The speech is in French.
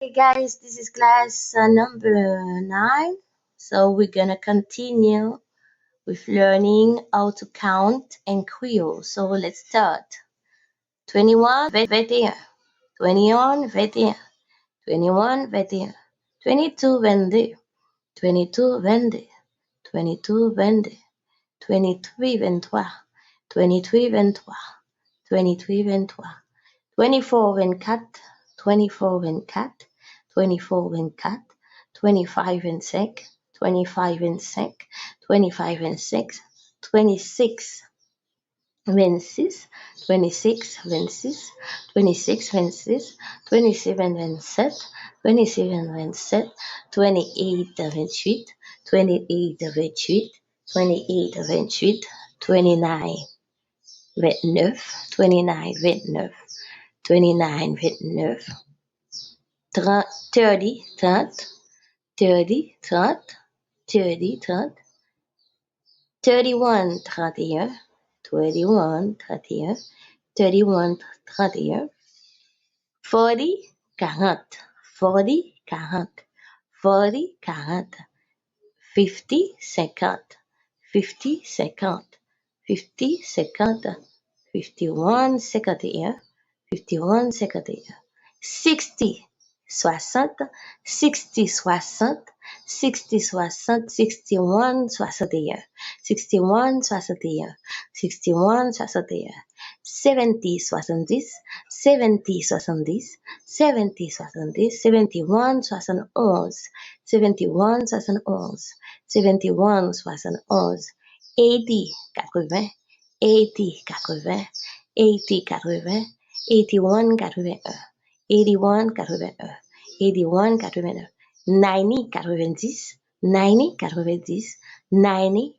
Hey guys, this is class number 9. So we're gonna continue with learning how to count in Creole. So let's start. 21, 21, 21, 21, 21, 21, 22, 22, 22, 22, 22, 22, 23, 23, 23, 23, 23, 23, 24, 24, 24, 24, 24, 24, 25, 25, 25, 25, 25, 26, 26, 26, 26, 26, 26, 26, 27, 27, 27, 27, 28, 28, 28, 28, 28, 28, 29, 29, 29, 29, 29, 29, 30, 30, 30, 30, 30, 30, 31, 31, 31, 31, 31, 31, 40, 40, 40, 40, 40, 40, 50, 50, 50, 50, 50, 50, 51, 51, 51, 51, 60, 60, 60, 60, 60, 60, 61, 61, 61, 61, 61, 61, 70, 70, 70, 70, 70, 70, 71, 71, 71, 71, 71, 71, 80, 80, 80, 80, 80, 80, 81, 81, 81, 81, 81, 81, 90, 90, 90, 90, 90, 90,